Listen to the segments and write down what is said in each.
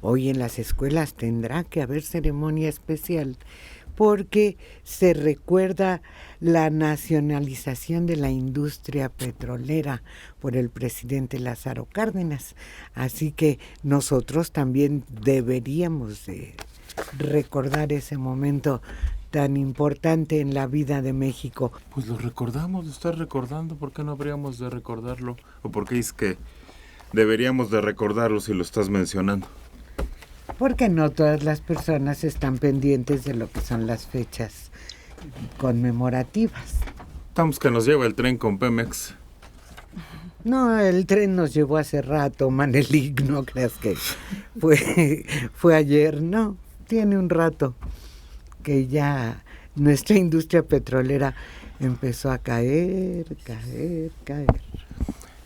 Hoy en las escuelas tendrá que haber ceremonia especial porque se recuerda la nacionalización de la industria petrolera por el presidente Lázaro Cárdenas. Así que nosotros también deberíamos de recordar ese momento tan importante en la vida de México. Pues lo recordamos, lo estás recordando, ¿por qué no habríamos de recordarlo? ¿O por qué es que deberíamos de recordarlo si lo estás mencionando? Porque no todas las personas están pendientes de lo que son las fechas conmemorativas. Estamos que nos lleva el tren con Pemex. No, el tren nos llevó hace rato, Manelik, no creas que fue ayer, no, tiene un rato que ya nuestra industria petrolera empezó a caer.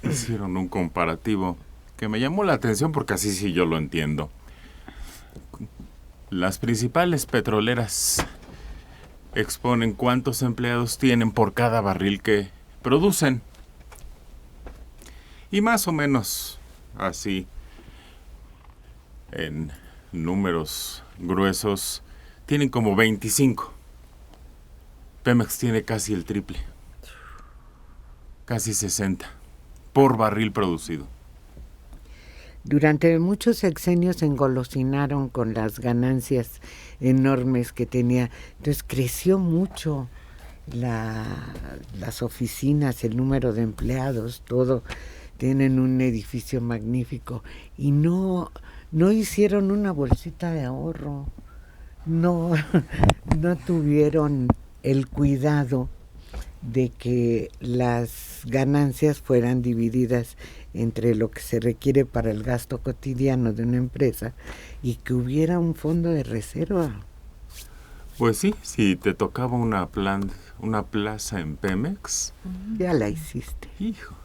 Hicieron un comparativo que me llamó la atención porque así sí yo lo entiendo. Las principales petroleras exponen cuántos empleados tienen por cada barril que producen. Y más o menos así, en números gruesos, tienen como 25. Pemex tiene casi el triple. Casi 60 por barril producido. Durante muchos sexenios se engolosinaron con las ganancias enormes que tenía. Entonces creció mucho las oficinas, el número de empleados, todo. Tienen un edificio magnífico y no hicieron una bolsita de ahorro. No tuvieron el cuidado de que las ganancias fueran divididas entre lo que se requiere para el gasto cotidiano de una empresa y que hubiera un fondo de reserva. Pues sí, si te tocaba una plaza en Pemex. Ya la hiciste. Hijo.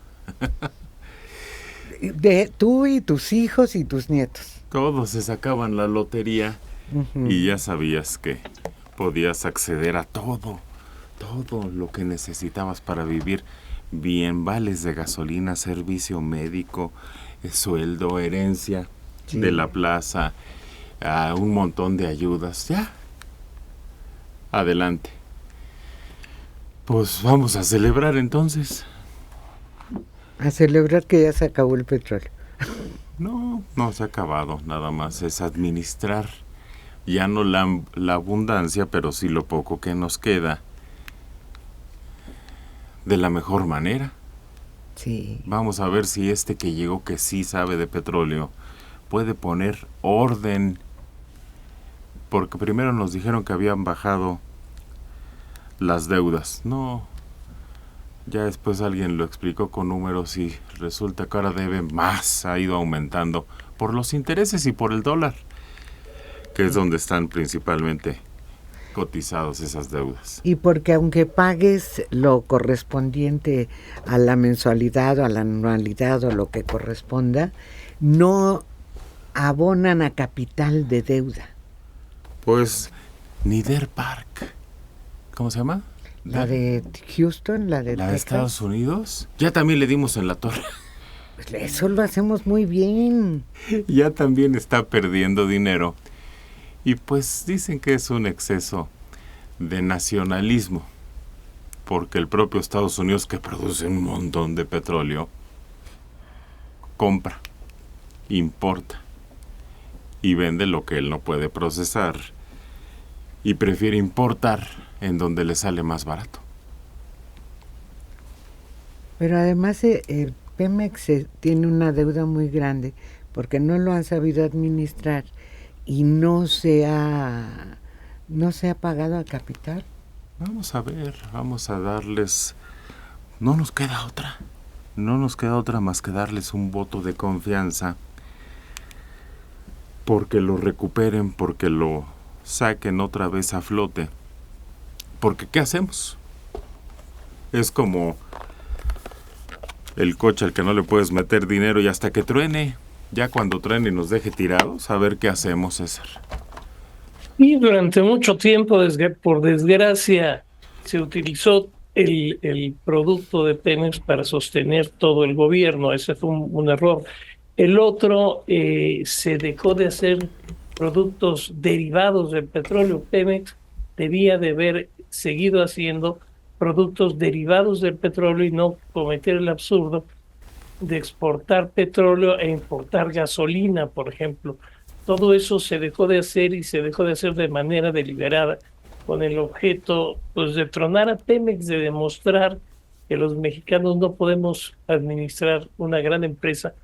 Tú y tus hijos y tus nietos. Todos se sacaban la lotería y ya sabías que podías acceder a todo lo que necesitabas para vivir bien, vales de gasolina, servicio médico, sueldo, herencia de la plaza, un montón de ayudas, ya. Adelante. Pues vamos a celebrar entonces. A celebrar que ya se acabó el petróleo. No se ha acabado, nada más es administrar, ya no la abundancia, pero sí lo poco que nos queda, de la mejor manera. Sí. Vamos a ver si este que llegó, que sí sabe de petróleo, puede poner orden, porque primero nos dijeron que habían bajado las deudas. No, ya después alguien lo explicó con números y resulta que ahora debe más, ha ido aumentando por los intereses y por el dólar, que es donde están principalmente cotizados esas deudas. Y porque aunque pagues lo correspondiente a la mensualidad o a la anualidad o lo que corresponda, no abonan a capital de deuda. Pues Nider Park, ¿cómo se llama? La de Houston, la de ¿La de Texas. Estados Unidos? Ya también le dimos en la torre. Pues eso lo hacemos muy bien. Ya también está perdiendo dinero. Y pues dicen que es un exceso de nacionalismo, porque el propio Estados Unidos, que produce un montón de petróleo, compra, importa y vende lo que él no puede procesar y prefiere importar en donde le sale más barato. Pero además Pemex tiene una deuda muy grande porque no lo han sabido administrar y no se ha pagado a capital. Vamos a ver, vamos a darles... No nos queda otra más que darles un voto de confianza porque lo recuperen, porque lo saquen otra vez a flote. Porque ¿qué hacemos? Es como el coche al que no le puedes meter dinero y hasta que truene. Ya cuando truene y nos deje tirados, a ver qué hacemos, César. Y durante mucho tiempo, por desgracia, se utilizó el producto de Pemex para sostener todo el gobierno. Ese fue un error. El otro, se dejó de hacer productos derivados del petróleo. Pemex debía de haber seguido haciendo productos derivados del petróleo y no cometer el absurdo de exportar petróleo e importar gasolina, por ejemplo. Todo eso se dejó de hacer y se dejó de hacer de manera deliberada, con el objeto, pues, de tronar a Pemex, de demostrar que los mexicanos no podemos administrar una gran empresa,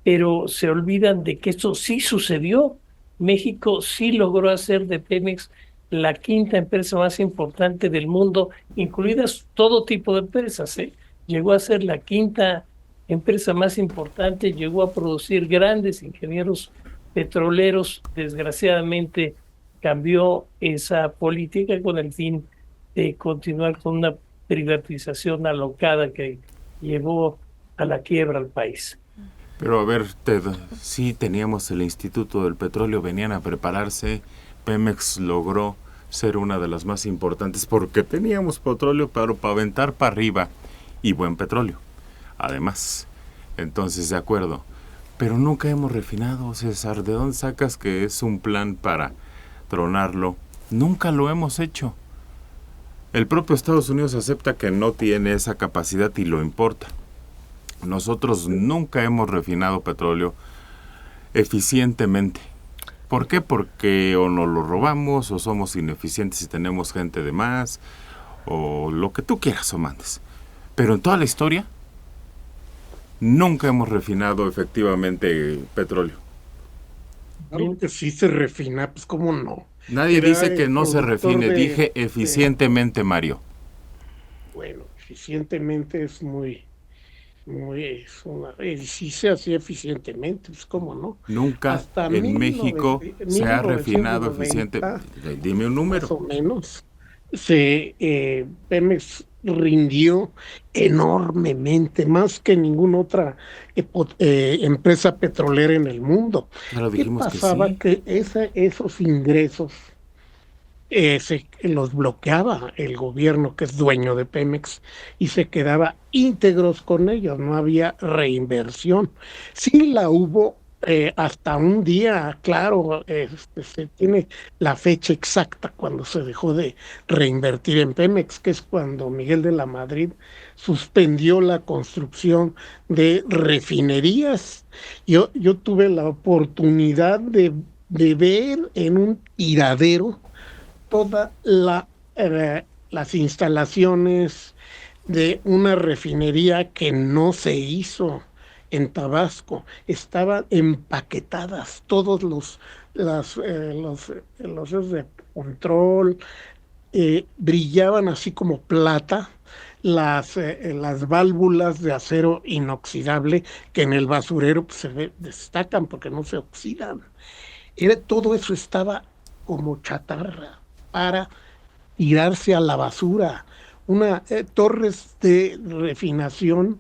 pero se olvidan de que esto sí sucedió. México sí logró hacer de Pemex la quinta empresa más importante del mundo, incluidas todo tipo de empresas, ¿eh? Llegó a ser la quinta empresa más importante, llegó a producir grandes ingenieros petroleros. Desgraciadamente cambió esa política con el fin de continuar con una privatización alocada que llevó a la quiebra al país. Pero a ver, Ted, sí teníamos el Instituto del Petróleo, venían a prepararse, Pemex logró ser una de las más importantes porque teníamos petróleo para aventar para arriba y buen petróleo. Además, entonces de acuerdo, pero nunca hemos refinado, César. ¿De dónde sacas que es un plan para tronarlo? Nunca lo hemos hecho. El propio Estados Unidos acepta que no tiene esa capacidad y lo importa. Nosotros nunca hemos refinado petróleo eficientemente. ¿Por qué? Porque o nos lo robamos, o somos ineficientes y tenemos gente de más, o lo que tú quieras o mandes. Pero en toda la historia, nunca hemos refinado efectivamente petróleo. Claro que sí se refina, pues cómo no. Nadie Era dice que el no se productor refine, de- dije eficientemente, Mario. Bueno, eficientemente es sí se hacía eficientemente, pues cómo no. Nunca Hasta en México se ha refinado 1990, eficiente. Dime un más número. o menos, Pemex rindió enormemente, más que ninguna otra empresa petrolera en el mundo. Ya lo ¿Qué dijimos que pasaba? sí. Que esos ingresos los bloqueaba el gobierno, que es dueño de Pemex, y se quedaba íntegros con ellos, no había reinversión. Sí la hubo hasta un día, claro, se tiene la fecha exacta cuando se dejó de reinvertir en Pemex, que es cuando Miguel de la Madrid suspendió la construcción de refinerías. Yo tuve la oportunidad de ver en un tiradero todas las instalaciones de una refinería que no se hizo en Tabasco. Estaban empaquetadas todos los esos de control, brillaban así como plata. Las válvulas de acero inoxidable que en el basurero pues, destacan porque no se oxidan. Todo eso estaba como chatarra para tirarse a la basura. Torres de refinación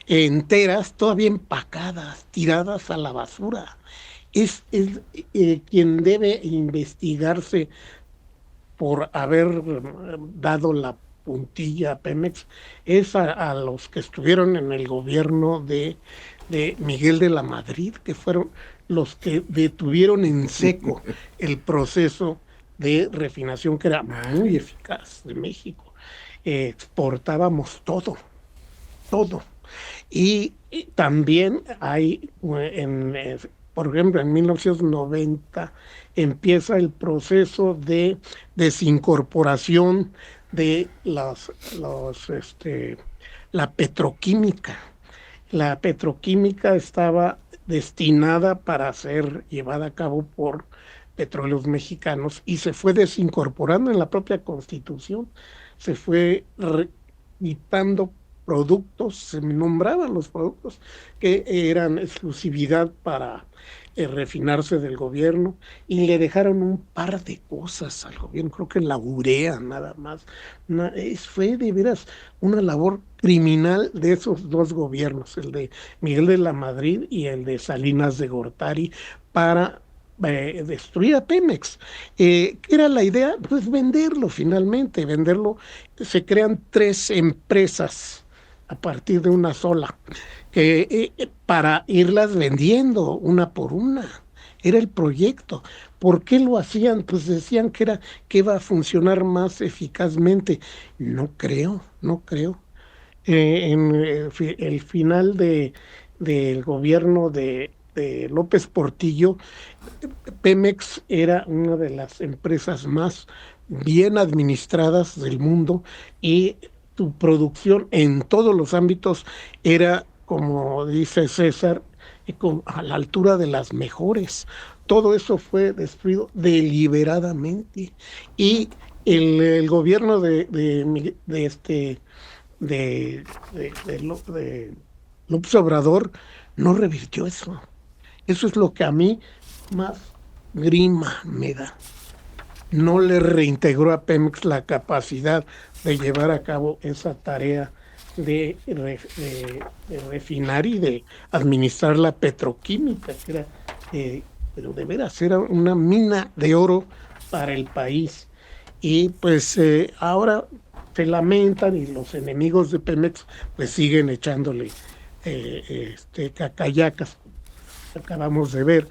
enteras, todavía empacadas, tiradas a la basura. Quien debe investigarse por haber dado la puntilla a Pemex es a los que estuvieron en el gobierno de Miguel de la Madrid, que fueron los que detuvieron en seco el proceso de refinación que era muy eficaz de México. Exportábamos todo. Y también hay, por ejemplo, en 1990 empieza el proceso de desincorporación de la petroquímica. La petroquímica estaba destinada para ser llevada a cabo por Petróleos Mexicanos y se fue desincorporando en la propia Constitución. Se fue quitando productos, se nombraban los productos que eran exclusividad para refinarse del gobierno y le dejaron un par de cosas al gobierno, creo que la urea nada más. Fue de veras una labor criminal de esos dos gobiernos, el de Miguel de la Madrid y el de Salinas de Gortari, para destruir a Pemex. ¿Qué era la idea? Pues venderlo finalmente, venderlo. Se crean tres empresas a partir de una sola, para irlas vendiendo una por una. Era el proyecto. ¿Por qué lo hacían? Pues decían que iba a funcionar más eficazmente. No creo, no creo. El final del gobierno de López Portillo, Pemex era una de las empresas más bien administradas del mundo y tu producción en todos los ámbitos era, como dice César, a la altura de las mejores. Todo eso fue destruido deliberadamente y el gobierno de López Obrador no revirtió eso. Eso es lo que a mí más grima me da. No le reintegró a Pemex la capacidad de llevar a cabo esa tarea de refinar y de administrar la petroquímica, que era, pero de veras era una mina de oro para el país. Y pues ahora se lamentan y los enemigos de Pemex pues siguen echándole cacayacas, acabamos de ver.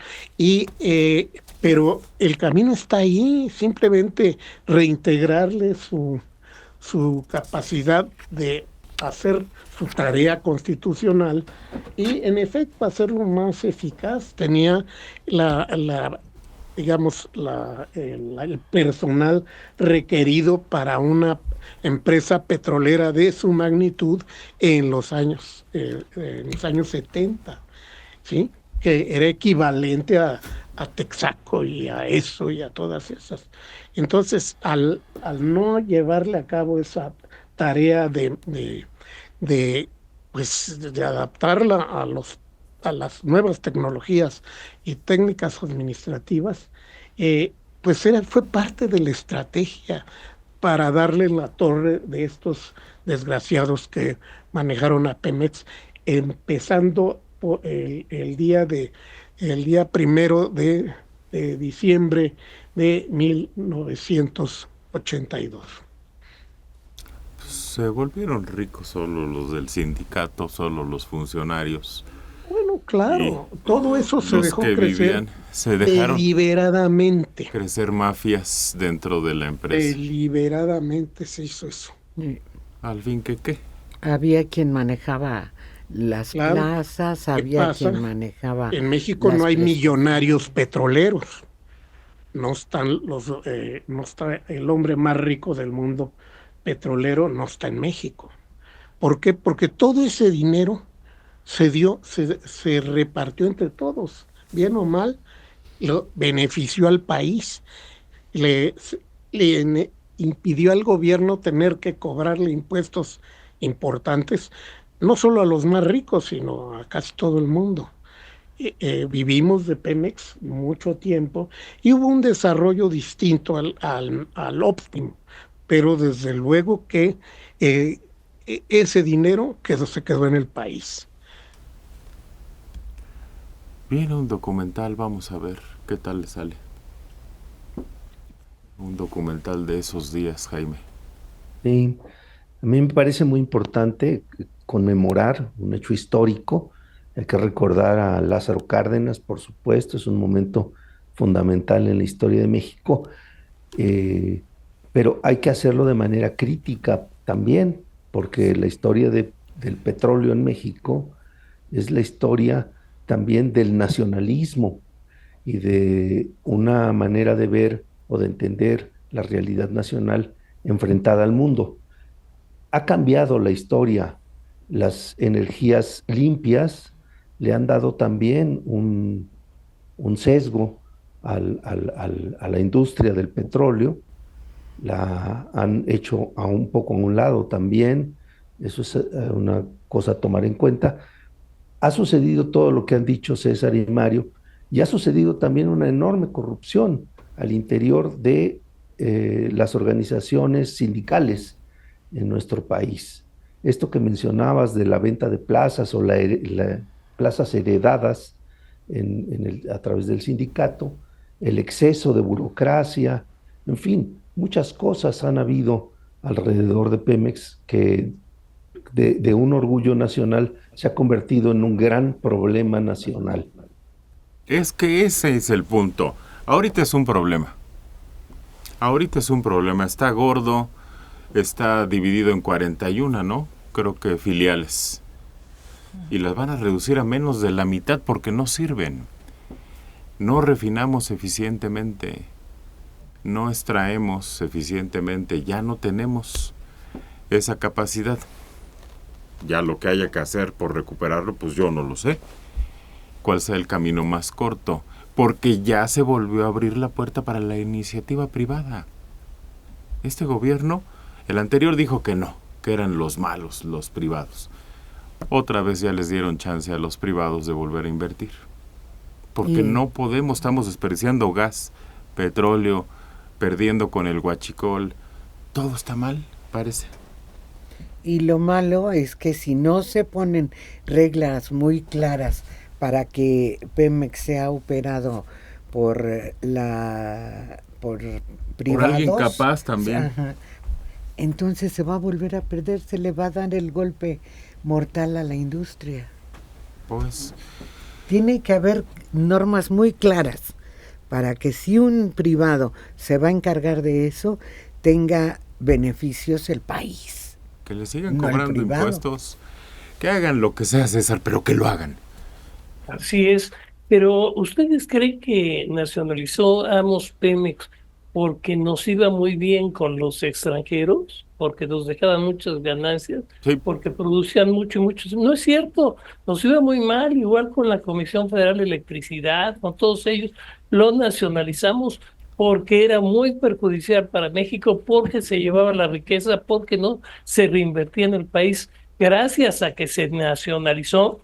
Pero el camino está ahí, simplemente reintegrarle su capacidad de hacer su tarea constitucional y en efecto hacerlo más eficaz. Tenía digamos, el personal requerido para una empresa petrolera de su magnitud en los años 70, ¿sí? Que era equivalente a Texaco y a eso y a todas esas. Entonces, al no llevarle a cabo esa tarea de adaptarla a las nuevas tecnologías y técnicas administrativas, pues fue parte de la estrategia para darle la torre de estos desgraciados que manejaron a Pemex, empezando por el día 1 de diciembre de 1982. Se volvieron ricos solo los del sindicato, solo los funcionarios. Bueno, claro, todo eso se Los dejó que crecer vivían, se dejaron deliberadamente. crecer mafias dentro de la empresa. Deliberadamente se hizo eso. Al fin, ¿qué? Había quien manejaba las plazas, había quien manejaba... En México no hay millonarios petroleros. No está el hombre más rico del mundo petrolero, no está en México. ¿Por qué? Porque todo ese dinero se repartió entre todos, bien o mal, lo benefició al país, le impidió al gobierno tener que cobrarle impuestos importantes, no solo a los más ricos, sino a casi todo el mundo. Vivimos de Pemex mucho tiempo y hubo un desarrollo distinto al óptimo, pero desde luego que ese dinero se quedó en el país. Viene un documental, vamos a ver qué tal le sale. Un documental de esos días, Jaime. Sí, a mí me parece muy importante conmemorar un hecho histórico. Hay que recordar a Lázaro Cárdenas, por supuesto, es un momento fundamental en la historia de México, pero hay que hacerlo de manera crítica también, porque la historia del petróleo en México es la historia también del nacionalismo y de una manera de ver o de entender la realidad nacional enfrentada al mundo. Ha cambiado la historia, las energías limpias le han dado también un sesgo a la industria del petróleo, la han hecho a un poco a un lado también, eso es una cosa a tomar en cuenta. Ha sucedido todo lo que han dicho César y Mario, y ha sucedido también una enorme corrupción al interior de las organizaciones sindicales en nuestro país. Esto que mencionabas de la venta de plazas o plazas heredadas a través del sindicato, el exceso de burocracia, en fin, muchas cosas han habido alrededor de Pemex que de un orgullo nacional se ha convertido en un gran problema nacional. Es que ese es el punto. Ahorita es un problema. Ahorita es un problema. Está gordo, está dividido en 41, ¿no? Creo que filiales. Y las van a reducir a menos de la mitad porque no sirven. No refinamos eficientemente. No extraemos eficientemente. Ya no tenemos esa capacidad. Ya lo que haya que hacer por recuperarlo, pues yo no lo sé. ¿Cuál sea el camino más corto? Porque ya se volvió a abrir la puerta para la iniciativa privada. Este gobierno, el anterior dijo que no, que eran los malos, los privados. Otra vez ya les dieron chance a los privados de volver a invertir. Porque no podemos, estamos desperdiciando gas, petróleo, perdiendo con el huachicol. Todo está mal, parece. Y lo malo es que si no se ponen reglas muy claras para que Pemex sea operado por privados, por alguien capaz también. Ajá, entonces se va a volver a perder, se le va a dar el golpe mortal a la industria. Pues tiene que haber normas muy claras para que si un privado se va a encargar de eso, tenga beneficios el país. Que le sigan cobrando impuestos, que hagan lo que sea, César, pero que lo hagan. Así es, pero ¿ustedes creen que nacionalizó Amos Pemex porque nos iba muy bien con los extranjeros? Porque nos dejaban muchas ganancias, sí, porque producían mucho y mucho. No es cierto, nos iba muy mal, igual con la Comisión Federal de Electricidad, con todos ellos. Lo nacionalizamos porque era muy perjudicial para México, porque se llevaba la riqueza, porque no se reinvertía en el país. Gracias a que se nacionalizó,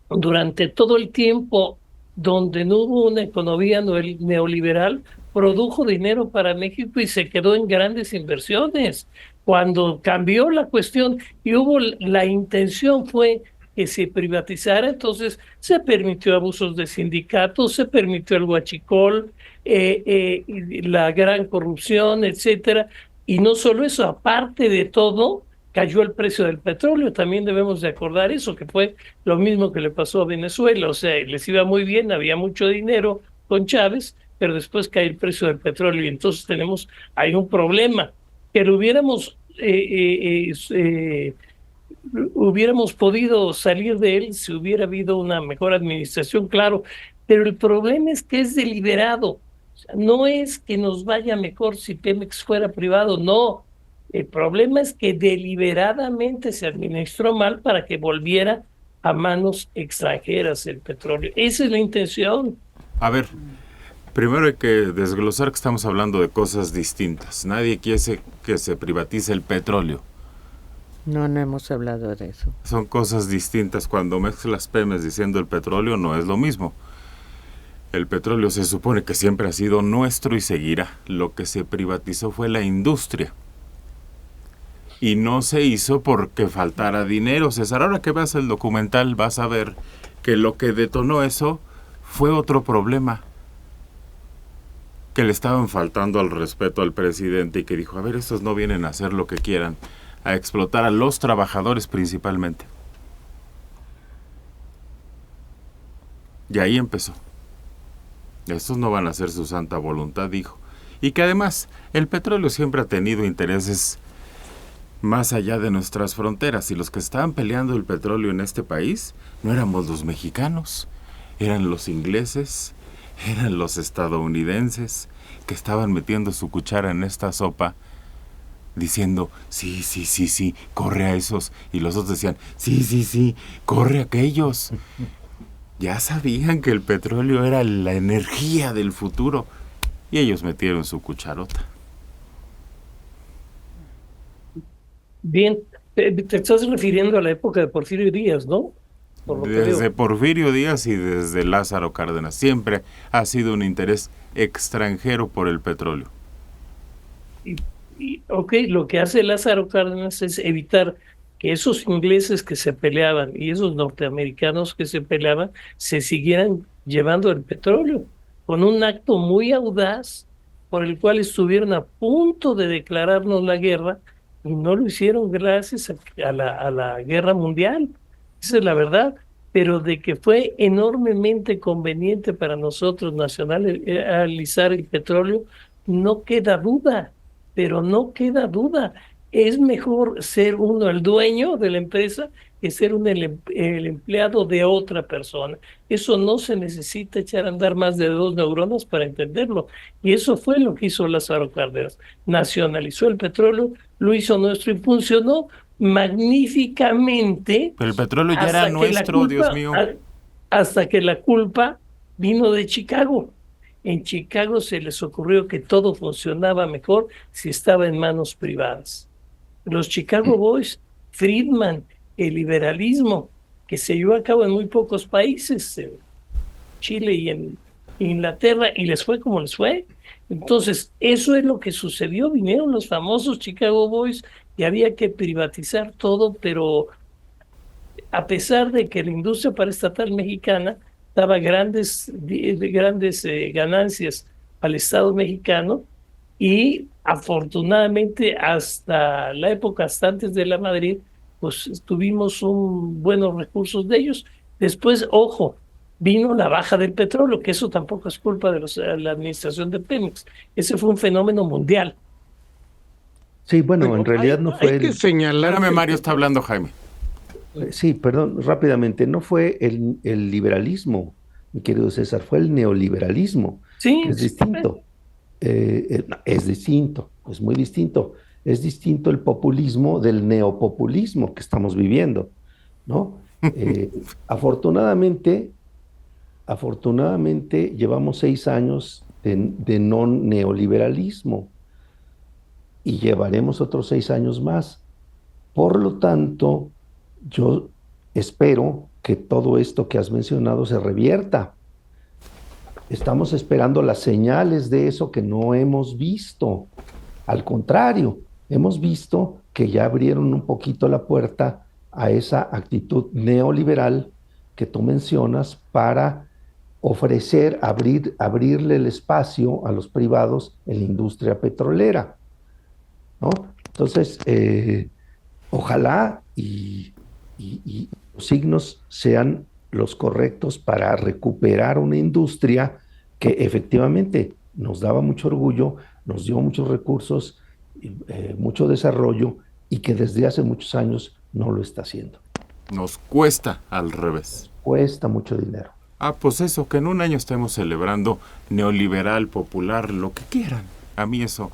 durante todo el tiempo donde no hubo una economía neoliberal, produjo dinero para México y se quedó en grandes inversiones. Cuando cambió la cuestión y hubo la intención fue que se privatizara, entonces se permitió abusos de sindicatos, se permitió el huachicol, la gran corrupción, etcétera. Y no solo eso, aparte de todo, cayó el precio del petróleo. También debemos de acordar eso, que fue lo mismo que le pasó a Venezuela. O sea, les iba muy bien, había mucho dinero con Chávez, pero después cae el precio del petróleo y entonces tenemos ahí un problema. Que lo hubiéramos podido salir de él si hubiera habido una mejor administración, claro, pero el problema es que es deliberado. O sea, no es que nos vaya mejor si Pemex fuera privado, no. El problema es que deliberadamente se administró mal para que volviera a manos extranjeras el petróleo. Esa es la intención. A ver, primero hay que desglosar que estamos hablando de cosas distintas. Nadie quiere que se privatice el petróleo. No hemos hablado de eso. Son cosas distintas. Cuando mezclas Pemex diciendo el petróleo, no es lo mismo. El petróleo se supone que siempre ha sido nuestro y seguirá. Lo que se privatizó fue la industria. Y no se hizo porque faltara dinero, César. Ahora que veas el documental vas a ver que lo que detonó eso fue otro problema. Que le estaban faltando al respeto al presidente y que dijo, a ver, estos no vienen a hacer lo que quieran, a explotar a los trabajadores principalmente. Y ahí empezó. Estos no van a hacer su santa voluntad, dijo. Y que además el petróleo siempre ha tenido intereses más allá de nuestras fronteras, y los que estaban peleando el petróleo en este país no éramos los mexicanos, eran los ingleses, eran los estadounidenses, que estaban metiendo su cuchara en esta sopa, diciendo, sí, corre a esos, y los otros decían, sí, corre a aquellos. Ya sabían que el petróleo era la energía del futuro, y ellos metieron su cucharota. Bien, te estás refiriendo a la época de Porfirio Díaz, ¿no? Desde Porfirio Díaz y desde Lázaro Cárdenas siempre ha sido un interés extranjero por el petróleo. Ok, lo que hace Lázaro Cárdenas es evitar que esos ingleses que se peleaban y esos norteamericanos que se peleaban se siguieran llevando el petróleo, con un acto muy audaz por el cual estuvieron a punto de declararnos la guerra y no lo hicieron gracias a la guerra mundial. esa es la verdad, pero de que fue enormemente conveniente para nosotros nacionalizar el petróleo, no queda duda, pero no queda duda. Es mejor ser uno el dueño de la empresa que ser el empleado de otra persona. Eso no se necesita echar a andar más de 2 neuronas para entenderlo. Y eso fue lo que hizo Lázaro Cárdenas. Nacionalizó el petróleo, lo hizo nuestro y funcionó magníficamente Pero el petróleo ya era hasta que la nuestro, Dios culpa, mío. hasta que la culpa vino de Chicago. En Chicago se les ocurrió que todo funcionaba mejor si estaba en manos privadas. Los Chicago Boys, Friedman, el liberalismo, que se llevó a cabo en muy pocos países, en Chile y en Inglaterra, y les fue como les fue. Entonces, eso es lo que sucedió. Vinieron los famosos Chicago Boys y había que privatizar todo, pero a pesar de que la industria paraestatal mexicana daba grandes ganancias al Estado mexicano, y afortunadamente hasta la época, hasta antes de la Madrid, pues tuvimos buenos recursos de ellos. Después, ojo, vino la baja del petróleo, que eso tampoco es culpa de la administración de Pemex. Ese fue un fenómeno mundial. Sí, bueno, Bueno, en realidad no fue hay que señalar Espérame, que Mario está hablando, Jaime. Sí, perdón, rápidamente, no fue el liberalismo, mi querido César, fue el neoliberalismo, Sí, que es distinto. No, es distinto, es muy distinto. Es distinto el populismo del neopopulismo que estamos viviendo, ¿no? Afortunadamente, llevamos 6 años de no neoliberalismo y llevaremos otros 6 años más. Por lo tanto, yo espero que todo esto que has mencionado se revierta. Estamos esperando las señales de eso que no hemos visto. Al contrario, hemos visto que ya abrieron un poquito la puerta a esa actitud neoliberal que tú mencionas para ofrecer, abrirle el espacio a los privados en la industria petrolera, ¿no? Entonces, ojalá y los signos sean los correctos para recuperar una industria que efectivamente nos daba mucho orgullo, nos dio muchos recursos, mucho desarrollo y que desde hace muchos años no lo está haciendo. Nos cuesta al revés. Cuesta mucho dinero. Ah, pues eso, que en un año estemos celebrando neoliberal, popular, lo que quieran. A mí eso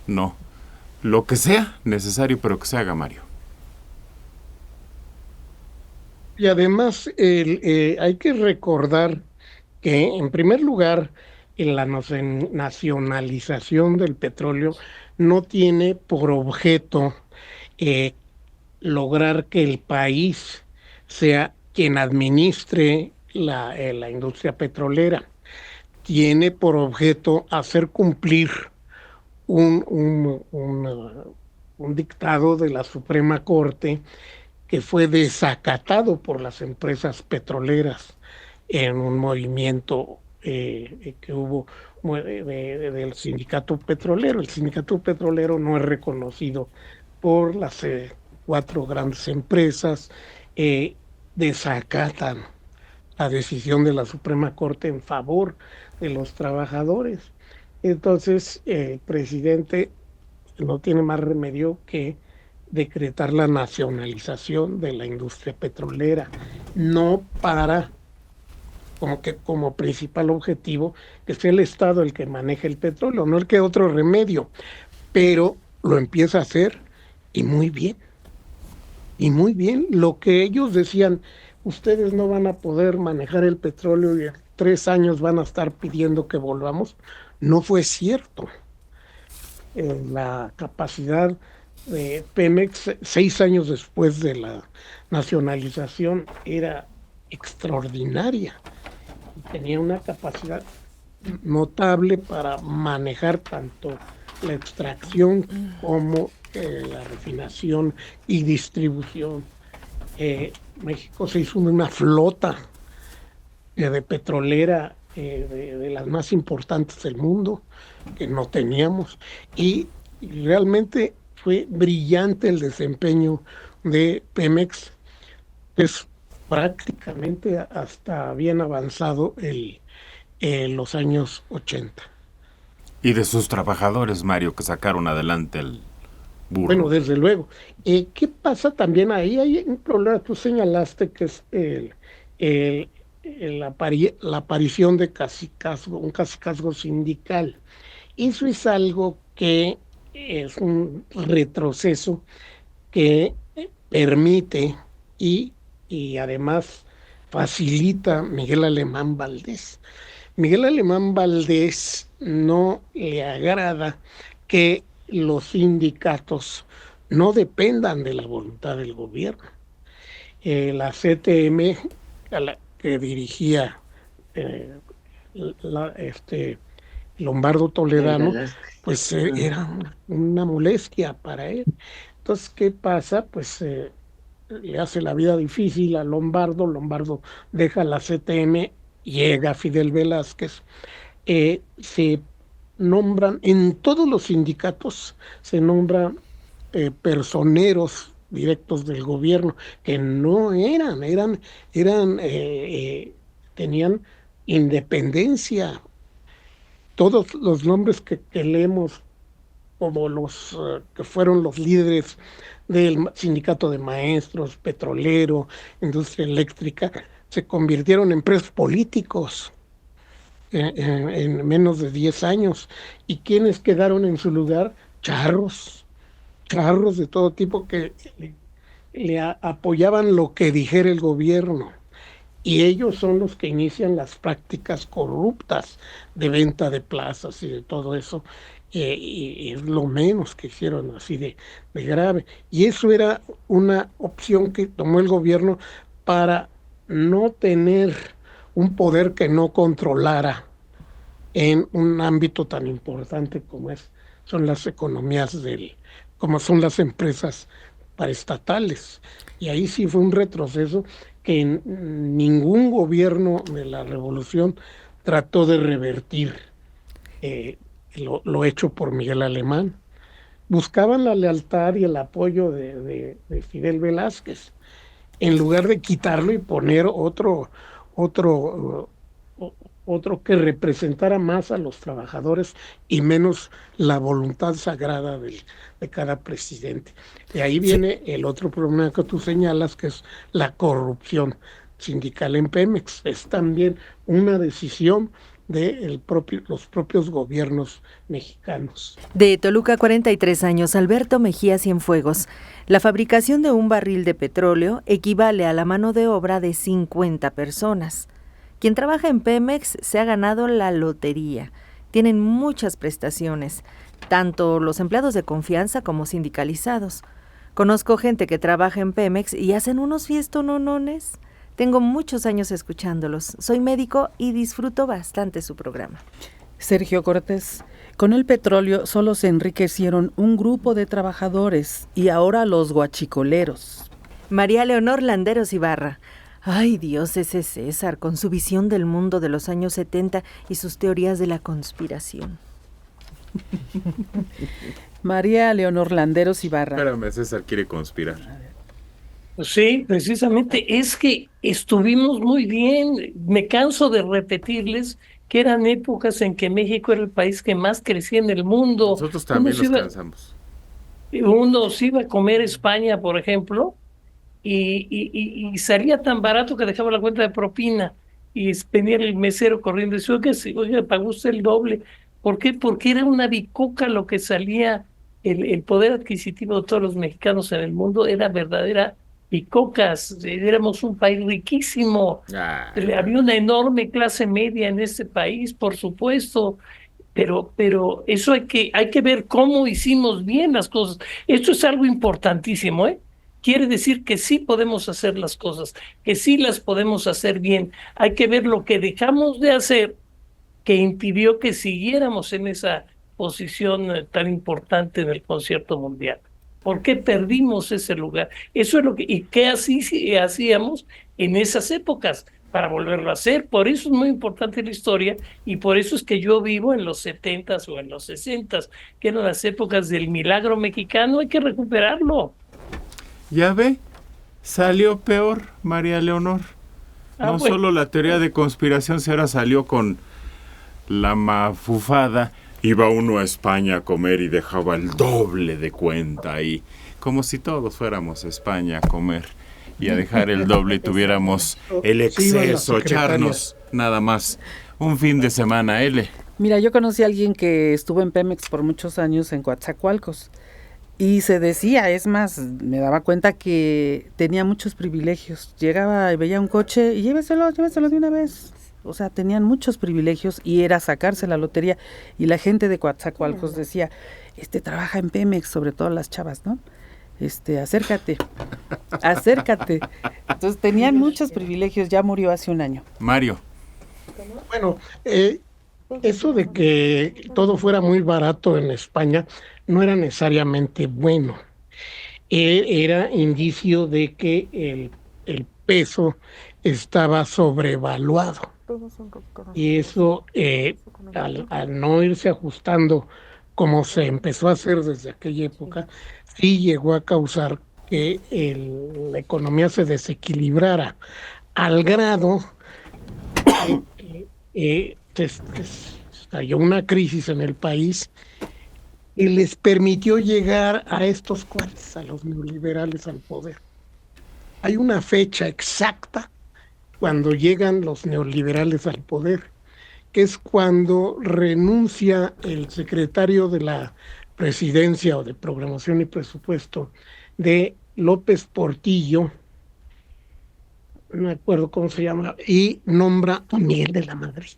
no. Lo que sea necesario, pero que se haga, Mario. Y además hay que recordar que, en primer lugar, en la nacionalización del petróleo no tiene por objeto lograr que el país sea quien administre la industria petrolera. Tiene por objeto hacer cumplir un dictado de la Suprema Corte que fue desacatado por las empresas petroleras en un movimiento que hubo del sindicato petrolero. El sindicato petrolero no es reconocido por las 4 grandes empresas, desacatan la decisión de la Suprema Corte en favor de los trabajadores. Entonces, el presidente no tiene más remedio que decretar la nacionalización de la industria petrolera, no para como principal objetivo que sea el Estado el que maneje el petróleo, no el que otro remedio, pero lo empieza a hacer y muy bien. Y muy bien, lo que ellos decían, ustedes no van a poder manejar el petróleo y en 3 años van a estar pidiendo que volvamos, no fue cierto. La capacidad de Pemex 6 años después de la nacionalización era extraordinaria. Tenía una capacidad notable para manejar tanto la extracción como la refinación y distribución. México se hizo una flota de petrolera de las más importantes del mundo que no teníamos, y realmente fue brillante el desempeño de Pemex. Es prácticamente hasta bien avanzado los años 80. Y de sus trabajadores, Mario, que sacaron adelante el burro. Bueno, desde luego. ¿Qué pasa también ahí? Hay un problema, tú señalaste que es la aparición de un cacicazgo sindical. Eso es algo que es un retroceso que permite y además facilita Miguel Alemán Valdés. Miguel Alemán Valdés no le agrada que los sindicatos no dependan de la voluntad del gobierno. La CTM, a la que dirigía eh, Lombardo Toledano, pues era una molestia para él. Entonces, ¿qué pasa? Pues le hace la vida difícil a Lombardo deja la CTM, llega Fidel Velázquez, se nombran, en todos los sindicatos se nombran personeros directos del gobierno, que no tenían independencia. Todos los nombres que leemos como los que fueron los líderes del sindicato de maestros, petrolero, industria eléctrica, se convirtieron en presos políticos en menos de 10 años. ¿Y quiénes quedaron en su lugar? Charros de todo tipo que le apoyaban lo que dijera el gobierno. Y ellos son los que inician las prácticas corruptas de venta de plazas y de todo eso. Y es lo menos que hicieron así de grave. Y eso era una opción que tomó el gobierno para no tener un poder que no controlara en un ámbito tan importante son las economías como son las empresas paraestatales. Y ahí sí fue un retroceso que ningún gobierno de la revolución trató de revertir lo hecho por Miguel Alemán. Buscaban la lealtad y el apoyo de Fidel Velázquez, en lugar de quitarlo y poner otro que representara más a los trabajadores y menos la voluntad sagrada de cada presidente. De ahí viene el otro problema que tú señalas, que es la corrupción sindical en Pemex. Es también una decisión de los propios gobiernos mexicanos. De Toluca, 43 años, Alberto Mejía Cienfuegos. La fabricación de un barril de petróleo equivale a la mano de obra de 50 personas. Quien trabaja en Pemex se ha ganado la lotería. Tienen muchas prestaciones, tanto los empleados de confianza como sindicalizados. Conozco gente que trabaja en Pemex y hacen unos fiestononones. Tengo muchos años escuchándolos. Soy médico y disfruto bastante su programa. Sergio Cortés, con el petróleo solo se enriquecieron un grupo de trabajadores y ahora los guachicoleros. María Leonor Landeros Ibarra. Ay, Dios, ese César, con su visión del mundo de los años 70 y sus teorías de la conspiración. María Leonor Landeros Ibarra. Espérame, César quiere conspirar. Sí, precisamente es que estuvimos muy bien. Me canso de repetirles que eran épocas en que México era el país que más crecía en el mundo. Nosotros también nos cansamos. Uno se iba a comer España, por ejemplo, y salía tan barato que dejaba la cuenta de propina y venía el mesero corriendo y decía, oiga, pagó usted el doble. ¿Por qué? Porque era una bicoca lo que salía, el poder adquisitivo de todos los mexicanos en el mundo era verdadera bicocas. Éramos un país riquísimo. Había una enorme clase media en este país, por supuesto. Pero eso hay que ver cómo hicimos bien las cosas. Esto es algo importantísimo, ¿eh? Quiere decir que sí podemos hacer las cosas, que sí las podemos hacer bien. Hay que ver lo que dejamos de hacer que impidió que siguiéramos en esa posición tan importante en el concierto mundial. ¿Por qué perdimos ese lugar? Eso es lo que, y qué así hacíamos en esas épocas para volverlo a hacer. Por eso es muy importante la historia y por eso es que yo vivo en los 70s o en los 60s, que eran las épocas del milagro mexicano. Hay que recuperarlo. Ya ve, Salió peor, María Leonor. No bueno. solo la teoría de conspiración, se ahora salió con la mafufada. Iba uno a España a comer y dejaba el doble de cuenta ahí. Como si todos fuéramos a España a comer y a dejar el doble y tuviéramos el exceso, echarnos nada más un fin de semana, L. Mira, yo conocí a alguien que estuvo en Pemex por muchos años en Coatzacoalcos y se decía, es más, me daba cuenta que tenía muchos privilegios. Llegaba y veía un coche y lléveselo de una vez. O sea, tenían muchos privilegios y era sacarse la lotería. Y la gente de Coatzacoalcos decía, trabaja en Pemex, sobre todo las chavas, ¿no? Acércate. Entonces tenían muchos privilegios, ya murió hace un año. Mario. Bueno, eso de que todo fuera muy barato en España no era necesariamente bueno. Era indicio de que el peso estaba sobrevaluado. Y eso, al no irse ajustando como se empezó a hacer desde aquella época, sí llegó a causar que la economía se desequilibrara al grado que estalló una crisis en el país y les permitió llegar a estos cuates, a los neoliberales, al poder. Hay una fecha exacta cuando llegan los neoliberales al poder, que es cuando renuncia el secretario de la Presidencia o de Programación y Presupuesto de López Portillo, no me acuerdo cómo se llama, y nombra a Miguel de la Madrid.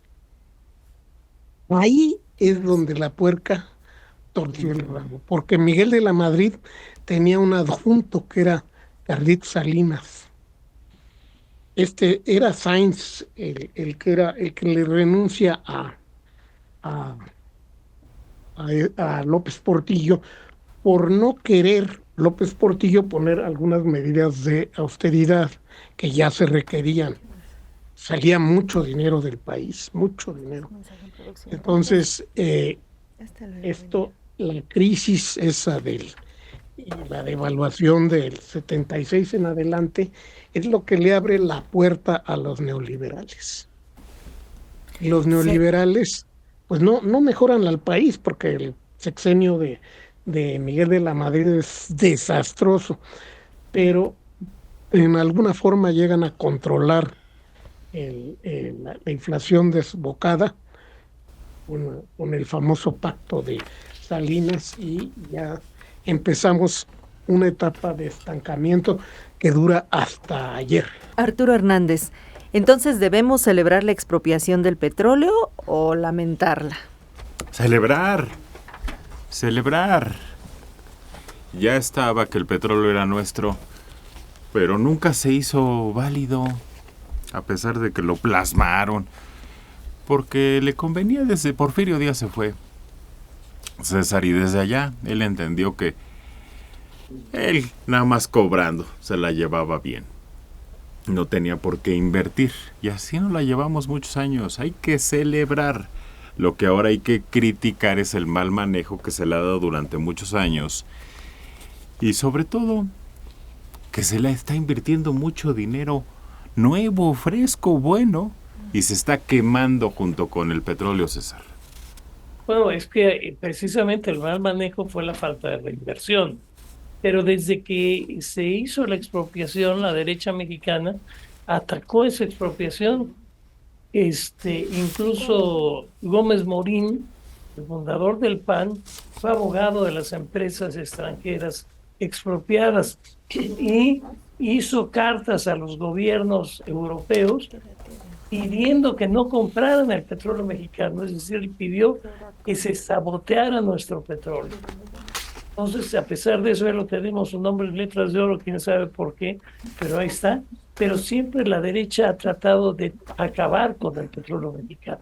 Ahí es donde la puerca torció el rabo, porque Miguel de la Madrid tenía un adjunto que era Carlitos Salinas. Era Sainz el que le renuncia a López Portillo por no querer López Portillo poner algunas medidas de austeridad que ya se requerían. Salía mucho dinero del país, mucho dinero. Entonces, la crisis esa la devaluación del 76 en adelante es lo que le abre la puerta a los neoliberales. Y los neoliberales pues no mejoran al país porque el sexenio de Miguel de la Madrid es desastroso, pero en alguna forma llegan a controlar la inflación desbocada con el famoso pacto de Salinas y ya empezamos una etapa de estancamiento que dura hasta ayer. Arturo Hernández, entonces, ¿debemos celebrar la expropiación del petróleo o lamentarla? Celebrar. Ya estaba que el petróleo era nuestro, pero nunca se hizo válido, a pesar de que lo plasmaron, porque le convenía desde Porfirio Díaz se fue. César, y desde allá él entendió que él nada más cobrando se la llevaba bien, no tenía por qué invertir, y así nos la llevamos muchos años. Hay que celebrar. Lo que ahora hay que criticar es el mal manejo que se le ha dado durante muchos años, y sobre todo que se le está invirtiendo mucho dinero nuevo, fresco, bueno, y se está quemando junto con el petróleo, César. Bueno, es que precisamente el mal manejo fue la falta de reinversión. Pero desde que se hizo la expropiación, la derecha mexicana atacó esa expropiación. Incluso Gómez Morín, el fundador del PAN, fue abogado de las empresas extranjeras expropiadas y hizo cartas a los gobiernos europeos pidiendo que no compraran el petróleo mexicano, es decir, pidió que se saboteara nuestro petróleo. Entonces, a pesar de eso, ya lo tenemos su nombre en letras de oro, quién sabe por qué, pero ahí está. Pero siempre la derecha ha tratado de acabar con el petróleo mexicano,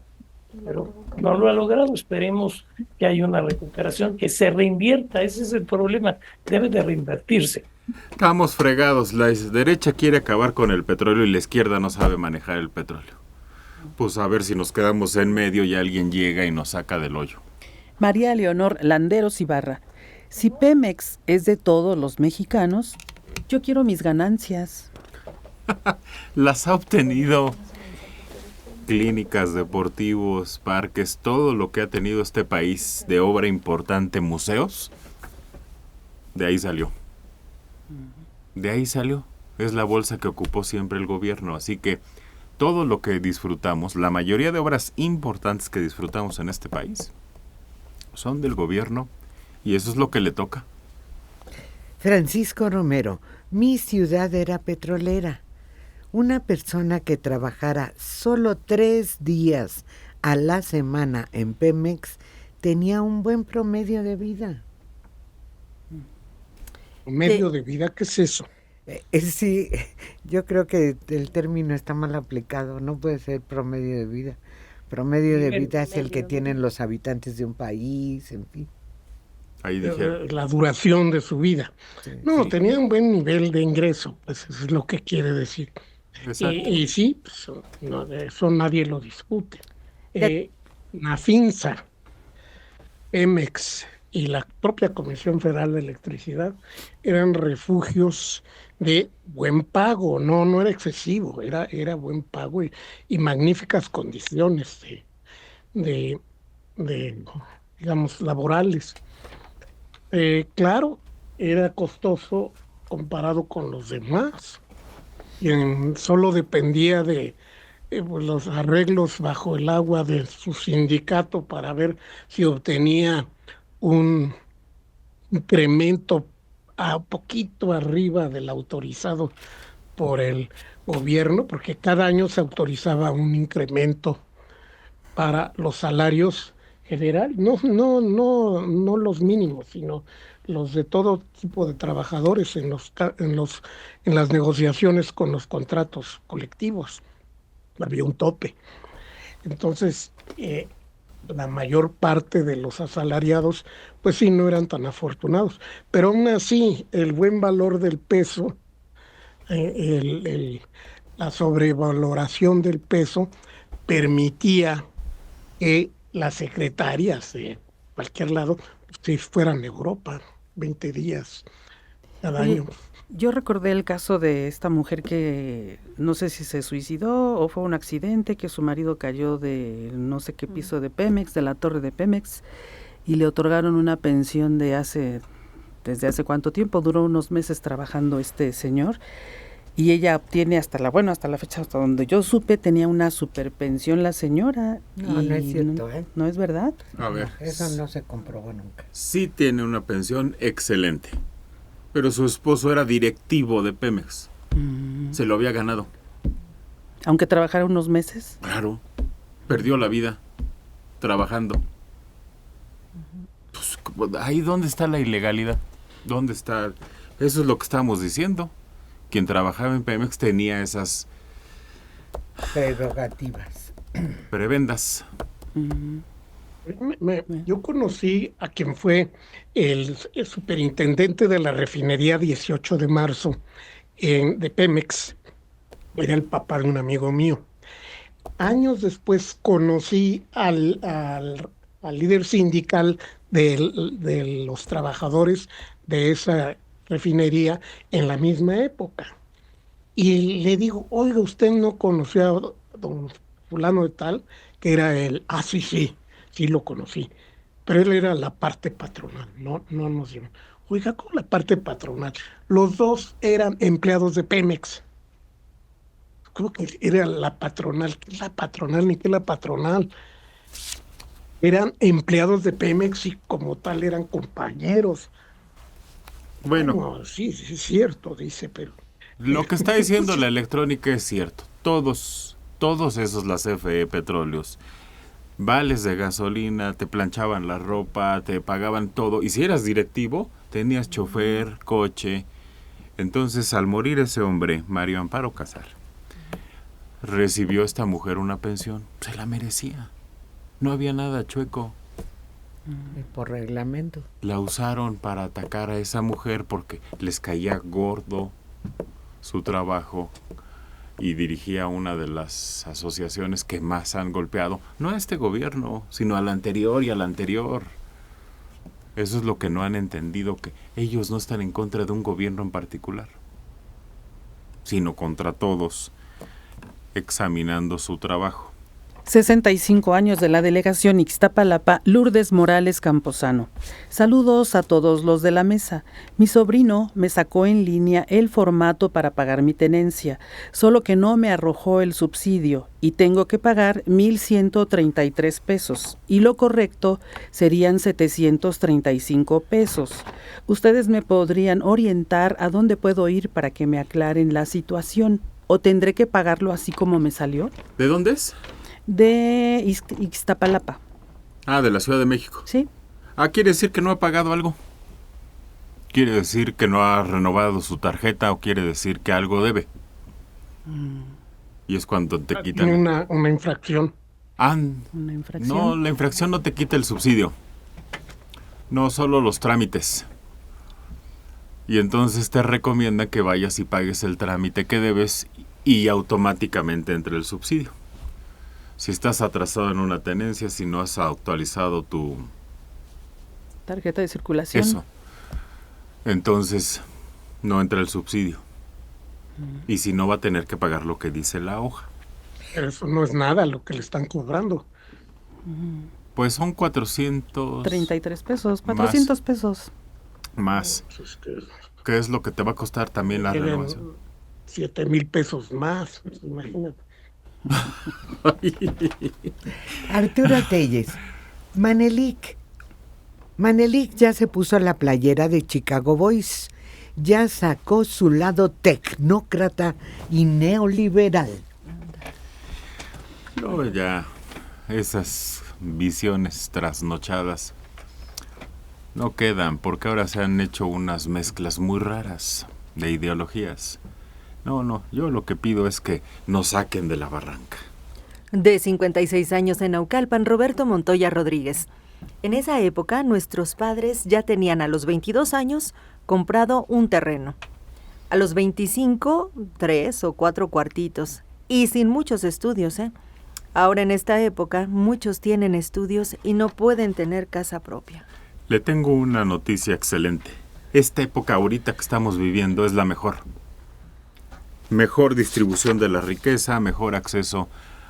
pero no lo ha logrado. Esperemos que haya una recuperación, que se reinvierta, ese es el problema, debe de reinvertirse. Estamos fregados, la derecha quiere acabar con el petróleo y la izquierda no sabe manejar el petróleo. Pues a ver si nos quedamos en medio y alguien llega y nos saca del hoyo. María Leonor Landeros Ibarra, si Pemex es de todos los mexicanos, Yo quiero mis ganancias. Las ha obtenido. Clínicas, deportivos, parques, todo lo que ha tenido este país de obra importante, museos, de ahí salió. De ahí salió. Es la bolsa que ocupó siempre el gobierno. Así que todo lo que disfrutamos, la mayoría de obras importantes que disfrutamos en este país, son del gobierno y eso es lo que le toca. Francisco Romero, mi ciudad era petrolera. Una persona que trabajara solo 3 días a la semana en Pemex tenía un buen promedio de vida. ¿Promedio de vida? ¿Qué es eso? Sí, yo creo que el término está mal aplicado, no puede ser promedio de vida. Promedio de vida es el que tienen los habitantes de un país, en fin. Ahí dije. La duración de su vida. Sí, No, sí. tenía un buen nivel de ingreso, pues eso es lo que quiere decir. Y sí, pues, no, de eso nadie lo discute. Nafinsa, Pemex y la propia Comisión Federal de Electricidad eran refugios de buen pago, no era excesivo, era buen pago y magníficas condiciones de, digamos, laborales. Claro, era costoso comparado con los demás. Solo dependía de pues, los arreglos bajo el agua de su sindicato para ver si obtenía un incremento a poquito arriba del autorizado por el gobierno, porque cada año se autorizaba un incremento para los salarios generales, no los mínimos, sino los de todo tipo de trabajadores en las negociaciones con los contratos colectivos. Había un tope. Entonces, la mayor parte de los asalariados, pues sí, no eran tan afortunados. Pero aún así, el buen valor del peso, la sobrevaloración del peso, permitía que las secretarias de cualquier lado si fueran a Europa 20 días cada año. Yo recordé el caso de esta mujer que no sé si se suicidó o fue un accidente, que su marido cayó de no sé qué piso de Pemex, de la torre de Pemex, y le otorgaron una pensión desde hace cuánto tiempo, duró unos meses trabajando este señor, y ella obtiene hasta la fecha, hasta donde yo supe, tenía una superpensión la señora. No es cierto, ¿No es verdad? A ver. Eso no se comprobó nunca. Sí tiene una pensión excelente, pero su esposo era directivo de Pemex. Se lo había ganado. Aunque trabajara unos meses. Claro, perdió la vida trabajando. Pues, ahí dónde está la ilegalidad, dónde está. Eso es lo que estamos diciendo. Quien trabajaba en Pemex tenía esas prerrogativas, prebendas. Yo conocí a quien fue el superintendente de la refinería 18 de marzo de Pemex. Era el papá de un amigo mío. Años después conocí al líder sindical de los trabajadores de esa refinería en la misma época. Y le digo, oiga, ¿usted no conoció a don fulano de tal? Que era sí lo conocí. Pero él era la parte patronal, no nos dio. Oiga, ¿cómo la parte patronal? Los dos eran empleados de Pemex. ¿Cómo que era la patronal? ¿Qué es la patronal? Ni qué es la patronal. Eran empleados de Pemex y como tal eran compañeros. Bueno, sí, es cierto, dice, pero... Lo que está diciendo la electrónica es cierto. Todos esos, las CFE Petróleos, vales de gasolina, te planchaban la ropa, te pagaban todo. Y si eras directivo, tenías chofer, coche. Entonces, al morir ese hombre, Mario Amparo Casar, recibió esta mujer una pensión. Se la merecía. No había nada chueco. por reglamento. La usaron para atacar a esa mujer porque les caía gordo su trabajo y dirigía una de las asociaciones que más han golpeado, no a este gobierno, sino al anterior y al anterior. Eso es lo que no han entendido, que ellos no están en contra de un gobierno en particular. sino contra todos, examinando su trabajo. 65 años de la delegación Ixtapalapa, Lourdes Morales Camposano. Saludos a todos los de la mesa. Mi sobrino me sacó en línea el formato para pagar mi tenencia, solo que no me arrojó el subsidio y tengo que pagar 1,133 pesos y lo correcto serían 735 pesos. ¿Ustedes me podrían orientar a dónde puedo ir para que me aclaren la situación? ¿O tendré que pagarlo así como me salió? ¿De dónde es? De Ixtapalapa. Ah, de la Ciudad de México. Sí. Ah, ¿quiere decir que no ha pagado algo? ¿Quiere decir que no ha renovado su tarjeta o quiere decir que algo debe? Y es cuando te quitan... Tiene una infracción. Una infracción. No, la infracción no te quita el subsidio. No, solo los trámites. Y entonces te recomienda que vayas y pagues el trámite que debes y automáticamente entre el subsidio. Si estás atrasado en una tenencia, si no has actualizado tu... tarjeta de circulación. Eso. Entonces, no entra el subsidio. Y si no, va a tener que pagar lo que dice la hoja. Pero eso no es nada lo que le están cobrando. Pues son 400... 33 pesos, 400 pesos. Más. Pues ¿Qué es lo que te va a costar también la renovación? 7,000 pesos más, pues, imagínate. Arturo Telles, Manelik ya se puso la playera de Chicago Boys, ya sacó su lado tecnócrata y neoliberal. No, ya esas visiones trasnochadas no quedan, porque ahora se han hecho unas mezclas muy raras de ideologías. No, yo lo que pido es que nos saquen de la barranca. De 56 años en Naucalpan, Roberto Montoya Rodríguez. En esa época, nuestros padres ya tenían a los 22 años comprado un terreno. A los 25, 3 o 4 cuartitos. Y sin muchos estudios, ¿eh? Ahora en esta época, muchos tienen estudios y no pueden tener casa propia. Le tengo una noticia excelente. Esta época ahorita que estamos viviendo es la mejor. Mejor distribución de la riqueza, mejor acceso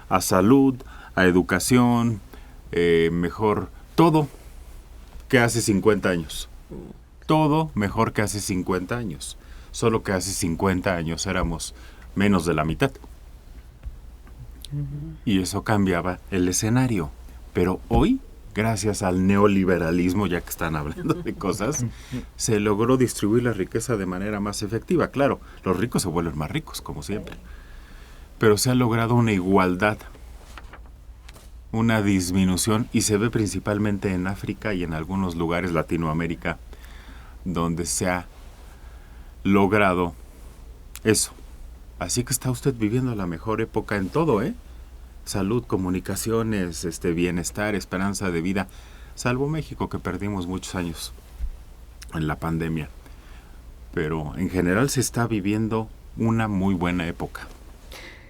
a salud, a educación, mejor todo que hace 50 años. Todo mejor que hace 50 años. Solo que hace 50 años éramos menos de la mitad. Y eso cambiaba el escenario. Pero hoy, gracias al neoliberalismo, ya que están hablando de cosas, se logró distribuir la riqueza de manera más efectiva. Claro, los ricos se vuelven más ricos, como siempre. Pero se ha logrado una igualdad, una disminución, y se ve principalmente en África y en algunos lugares Latinoamérica, donde se ha logrado eso. Así que está usted viviendo la mejor época en todo, ¿eh? Salud, comunicaciones, bienestar, esperanza de vida, salvo México, que perdimos muchos años en la pandemia. Pero en general se está viviendo una muy buena época.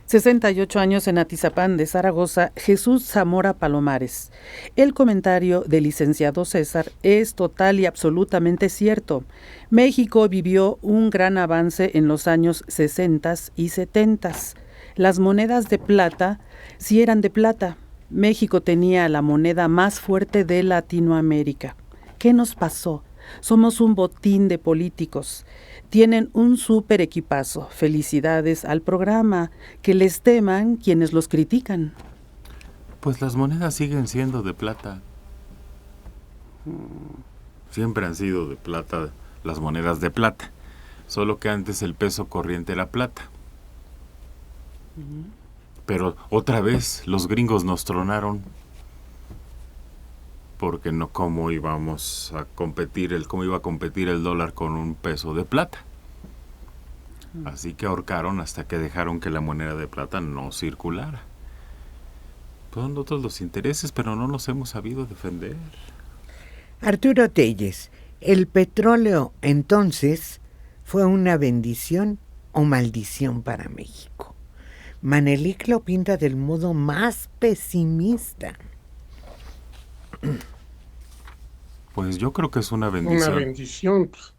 68 años en Atizapán de Zaragoza, Jesús Zamora Palomares. El comentario del licenciado César es total y absolutamente cierto. México vivió un gran avance en los años 60 y 70. Las monedas de plata sí eran de plata. México tenía la moneda más fuerte de Latinoamérica. ¿Qué nos pasó? Somos un botín de políticos. Tienen un súper equipazo. Felicidades al programa. Que les teman quienes los critican. Pues las monedas siguen siendo de plata. Siempre han sido de plata las monedas de plata. Solo que antes el peso corriente era plata. Pero otra vez los gringos nos tronaron. Porque no, cómo íbamos a competir, cómo iba a competir el dólar con un peso de plata. Así que ahorcaron hasta que dejaron que la moneda de plata no circulara. Son otros los intereses, pero no nos hemos sabido defender. Arturo Telles, ¿el petróleo entonces fue una bendición o maldición para México? Manelik lo pinta del modo más pesimista. Pues yo creo que es una bendición. Una bendición. Pues,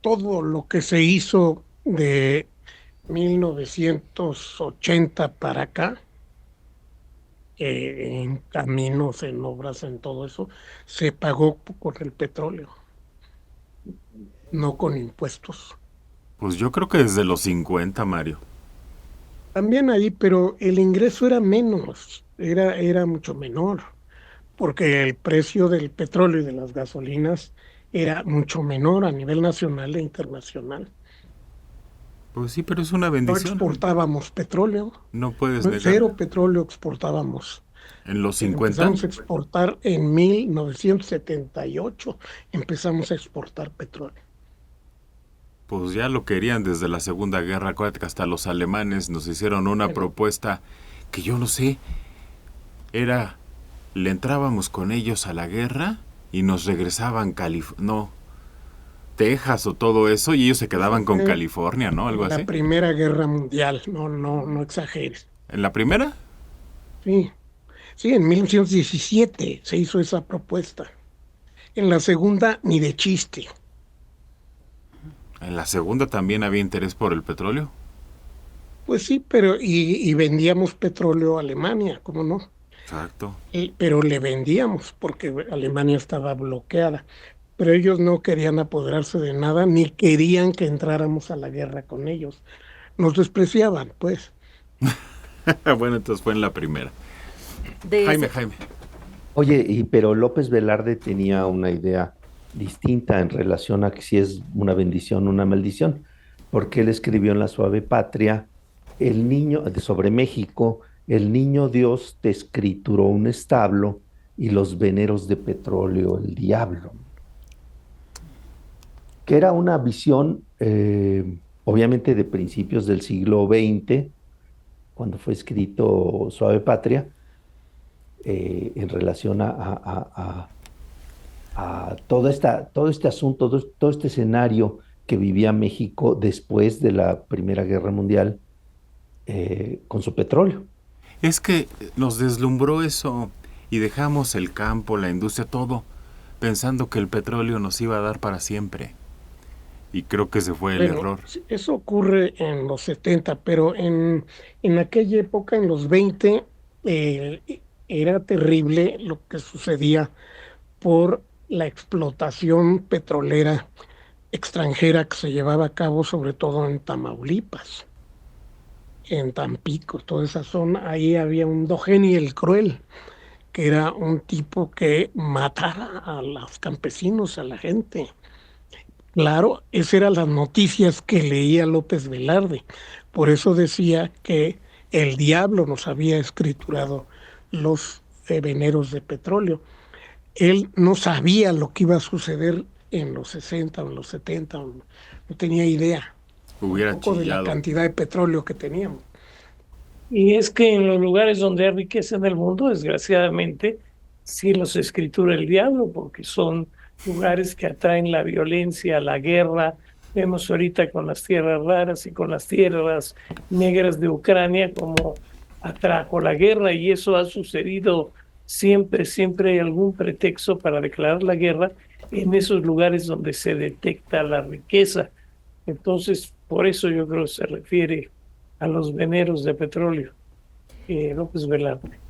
todo lo que se hizo de 1980 para acá, en caminos, en obras, en todo eso, se pagó con el petróleo, no con impuestos. Pues yo creo que desde los 50, Mario. También ahí, pero el ingreso era menos, era mucho menor, porque el precio del petróleo y de las gasolinas era mucho menor a nivel nacional e internacional. Pues sí, pero es una No bendición. exportábamos petróleo, No puedes no, negar. cero petróleo exportábamos. En los 50, Empezamos a exportar en 1978, empezamos a exportar petróleo. pues ya lo querían desde la Segunda Guerra. Acuérdate que hasta los alemanes nos hicieron una Bueno. propuesta que yo no sé. Era, le entrábamos con ellos a la guerra y nos regresaban Texas o todo eso, y ellos se quedaban con Fue California, ¿no? Algo la así. Primera Guerra Mundial, no exageres. ¿En la primera? Sí, sí, en 1917 se hizo esa propuesta. En la segunda, ni de chiste. ¿En la segunda también había interés por el petróleo? Pues sí, pero y vendíamos petróleo a Alemania, ¿cómo no? Exacto. Pero le vendíamos porque Alemania estaba bloqueada. Pero ellos no querían apoderarse de nada, ni querían que entráramos a la guerra con ellos. Nos despreciaban, pues. Bueno, entonces fue en la primera. De Jaime, ese- Jaime. Oye, pero López Velarde tenía una idea distinta en relación a que si es una bendición o una maldición, porque él escribió en La Suave Patria, el niño, sobre México, el niño Dios te escrituró un establo y los veneros de petróleo, el diablo, que era una visión, obviamente, de principios del siglo XX, cuando fue escrito Suave Patria, en relación a todo este asunto, todo este escenario que vivía México después de la Primera Guerra Mundial, con su petróleo. Es que nos deslumbró eso y dejamos el campo, la industria, todo, pensando que el petróleo nos iba a dar para siempre. Y creo que ese fue el Bueno, error. sí, eso ocurre en los 70, pero en aquella época, en los 20, eh, era terrible lo que sucedía por la explotación petrolera extranjera que se llevaba a cabo, sobre todo en Tamaulipas, en Tampico, toda esa zona. Ahí había un Dogeni el Cruel, que era un tipo que mataba a los campesinos, a la gente. Claro, esas eran las noticias que leía López Velarde. Por eso decía que el diablo nos había escriturado los veneros de petróleo. Él no sabía lo que iba a suceder en los 60 o en los 70, no tenía idea Hubiera tampoco de la chillado. cantidad de petróleo que teníamos. Y es que en los lugares donde hay riqueza en el mundo, desgraciadamente, sí los escritura el diablo, porque son lugares que atraen la violencia, la guerra. Vemos ahorita con las tierras raras y con las tierras negras de Ucrania como atrajo la guerra, y eso ha sucedido siempre, siempre hay algún pretexto para declarar la guerra en esos lugares donde se detecta la riqueza. Entonces, por eso yo creo que se refiere a los veneros de petróleo, López Velarde.